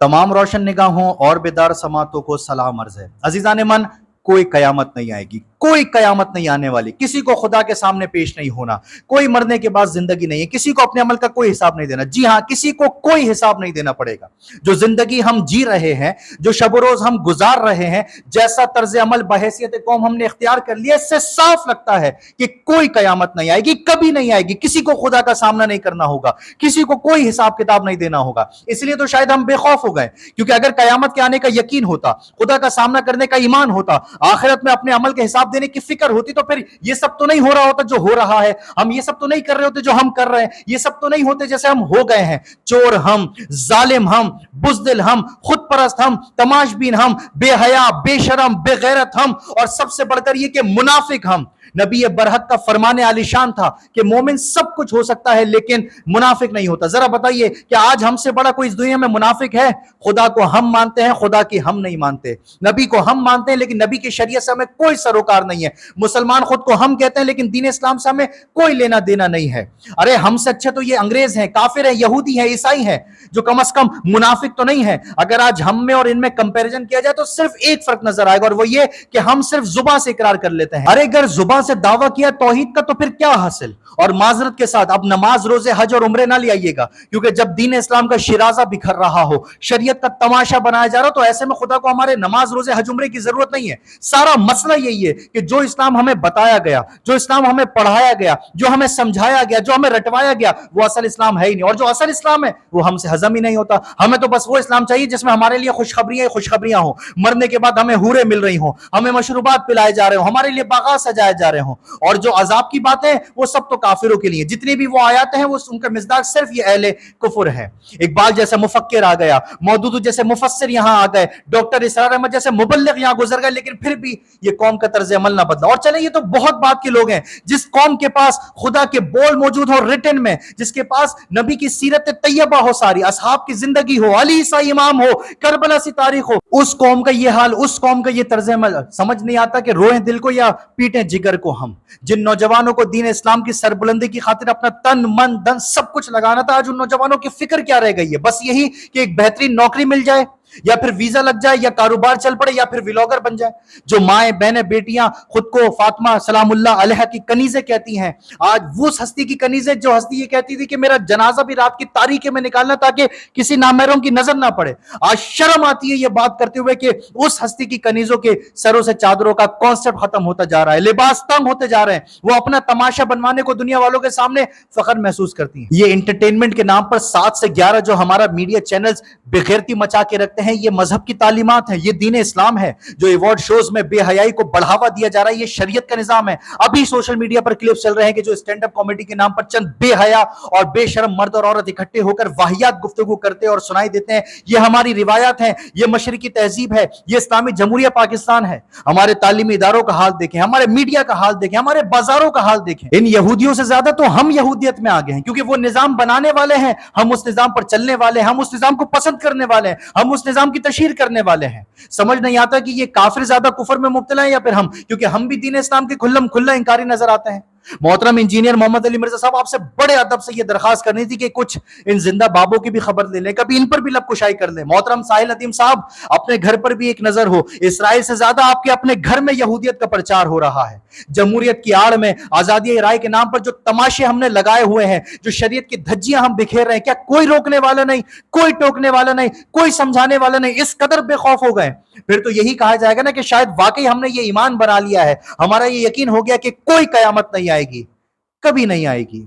तमाम रोशन निगाहों और बेदार समातों को सलाम अर्ज है। अजीजान मन, कोई कयामत नहीं आएगी, कोई कयामत नहीं आने वाली, किसी को खुदा के सामने पेश नहीं होना, कोई मरने के बाद जिंदगी नहीं है, किसी को अपने अमल का कोई हिसाब नहीं देना। जी हां, किसी को कोई हिसाब नहीं देना पड़ेगा। जो जिंदगी हम जी रहे हैं, जो शब रोज हम गुजार रहे हैं, जैसा तर्ज अमल बहैसियत कौम हमने इख्तियार कर लिया, इससे साफ लगता है कि कोई कयामत नहीं आएगी, कभी नहीं आएगी। किसी को खुदा का सामना नहीं करना होगा, किसी को कोई हिसाब किताब नहीं देना होगा। इसलिए तो शायद हम बेखौफ हो गए, क्योंकि अगर कयामत के आने का यकीन होता, खुदा का सामना करने का ईमान होता, आखिरत में अपने अमल के हिसाब देने की फिक्र होती, तो फिर ये सब तो नहीं हो रहा होता जो हो रहा है। हम ये सब तो नहीं कर रहे होते जो हम कर रहे हैं। ये सब तो नहीं होते जैसे हम हो गए हैं। चोर हम, जालिम हम, बुज़दिल हम, खुद परस्त हम, तमाशबीन हम, बेहया, बेशरम, बेगैरत हम, और सबसे बढ़कर ये कि मुनाफिक हम। नबी बरहक का फरमाने आलिशान था कि मोमिन सब कुछ हो सकता है लेकिन मुनाफिक नहीं होता। जरा बताइए कि आज हमसे बड़ा कोई इस दुनिया में मुनाफिक है? खुदा को हम मानते हैं, खुदा की हम नहीं मानते। नबी को हम मानते हैं लेकिन नबी की शरीयत से हमें कोई सरोकार नहीं है। मुसलमान खुद को हम कहते हैं लेकिन दीन इस्लाम से हमें कोई लेना देना नहीं है। अरे हमसे अच्छे तो ये अंग्रेज हैं, काफिर हैं, यहूदी हैं, ईसाई हैं, जो कम से कम मुनाफिक तो नहीं है। अगर आज हम में और इनमें कंपैरिजन किया जाए तो सिर्फ एक फर्क नजर आएगा, और वो ये कि हम सिर्फ जुबान से इकरार कर लेते हैं। अरे अगर जुबान से दावा किया तौहीद का तो फिर क्या हासिल? और माजरत के साथ अब नमाज, रोजे, हज और उम्रे ना ले आइएगा, क्योंकि जब दीन इस्लाम का शिराजा बिखर रहा हो, शरीयत का तमाशा बनाया जा रहा हो, तो ऐसे में खुदा को हमारे नमाज, रोजे, हज, उम्रे की जरूरत नहीं है। सारा मसला यही है कि जो इस्लाम हमें बताया गया, जो इस्लाम हमें पढ़ाया गया, जो हमें समझाया गया, जो हमें रटवाया गया, वो असल इस्लाम है ही नहीं। और जो असल इस्लाम है वो हमसे हजम ही नहीं होता। हमें तो बस वो इस्लाम चाहिए जिसमें हमारे लिए खुशखबरियां हो, मरने के बाद हमें हूरें मिल रही हो, हमें मशरूबात पिलाए जा रहे हो, हमारे लिए बागात सजाए जा रहे हो। और जो अजाब की बातें वो सब तो काफिरों के लिए। जितनी भी वो आयातें हैं वो उनका मिज़दाक सिर्फ ये अहले कुफर है। इकबाल जैसे मुफक्किर आ गया, मौदूद जैसे मुफस्सिर यहां आ गए, डॉक्टर इसरार अहमद जैसे मुबल्लिग यहां गुजर गए, लेकिन फिर भी ये कौम का तर्ज अमल ना बदला। और चले, ये तो बहुत बात के लोग हैं। जिस कौम के पास खुदा के बोल मौजूद हो रिटन में, जिसके पास नबी की सीरत तैयबा हो, सारी असहाब की जिंदगी हो, अली सा इमाम हो, करबला सी तारीख हो, उस कौम का ये हाल, उस कौम का ये तर्ज अमल समझ नहीं आता कि रोएं दिल को या पीटें जिगर को हम। जिन नौजवानों को दीन इस्लाम की सरबुलंदी की खातिर अपना तन मन धन सब कुछ लगाना था, आज उन नौजवानों की फिक्र क्या रह गई है? बस यही कि एक बेहतरीन नौकरी मिल जाए, या फिर वीजा लग जाए, या कारोबार चल पड़े, या फिर व्लॉगर बन जाए। जो माएं, बहनें, बेटियां खुद को फातिमा सलामुल्लाह अलैहा की कनीज़ें कहती हैं, आज वो हस्ती की कनीज़ें जो हस्ती ये कहती थी कि मेरा जनाजा भी रात की तारीकी में निकालना ताकि किसी नामहरम की नजर ना पड़े। आज शर्म आती है ये बात करते हुए कि उस हस्ती की कनीजों के सरों से चादरों का कॉन्सेप्ट खत्म होता जा रहा है, लिबास तंग होते जा रहे हैं। वो अपना तमाशा बनवाने को दुनिया वालों के सामने फख्र महसूस करती हैं। ये एंटरटेनमेंट के नाम पर 7 से 11 जो हमारा मीडिया चैनल्स बेगैरती मचा के रखते हैं, ये मजहब की तालीमात है, ये दीन इस्लाम है। जो अवार्ड शोज में बेहयाई को बढ़ावा दिया जा रहा है, ये शरीयत का निजाम है। अभी सोशल मीडिया पर क्लिप्स चल रहे हैं कि जो स्टैंड अप कॉमेडी के नाम पर चंद बेहया और बेशर्म मर्द और औरत इकट्ठे होकर वाहियात गुफ्तगू करते और सुनाई देते हैं। ये हमारी रिवायात है, ये मशरिकी तहजीब है, ये इस्लामी जमहूरिया पाकिस्तान है। हमारे तालीमी इदारों का हाल देखें, हमारे मीडिया का हाल देखें, हमारे बाजारों का हाल देखें। इन यहूदियों से ज्यादा तो हम यहूदियत में आगे हैं, क्योंकि वो निजाम बनाने वाले हैं, हम उस निजाम पर चलने वाले हैं, हम उस निजाम को पसंद करने वाले हैं, हम उस निजाम की तशहीर करने वाले हैं। समझ नहीं आता कि ये काफिर ज्यादा कुफर में मुब्तला है या फिर हम, क्योंकि हम भी दीन इस्लाम के खुल्लम खुल्ला इंकारी नजर आते हैं। मोहतरम इंजीनियर मोहम्मद अली मिर्जा साहब, आपसे बड़े अदब से ये दरखास्त करनी थी कि कुछ इन जिंदा बाबों की भी खबर ले लें, कभी इन पर भी लब कुशाई कर लें। मोहतरम साहिल अदीम साहब, अपने घर पर भी एक नजर हो। इसराइल से ज्यादा आपके अपने घर में यहूदियत का प्रचार हो रहा है। जमहूरियत की आड़ में आजादी राय के नाम पर जो तमाशे हमने लगाए हुए हैं, जो शरीयत की धज्जियां हम बिखेर रहे हैं, क्या कोई रोकने वाला नहीं, कोई टोकने वाला नहीं, कोई समझाने वाला नहीं? इस कदर बेखौफ हो गए, फिर तो यही कहा जाएगा ना कि शायद वाकई हमने ये ईमान बना लिया है, हमारा ये यकीन हो गया कि कोई कयामत नहीं आएगी, कभी नहीं आएगी।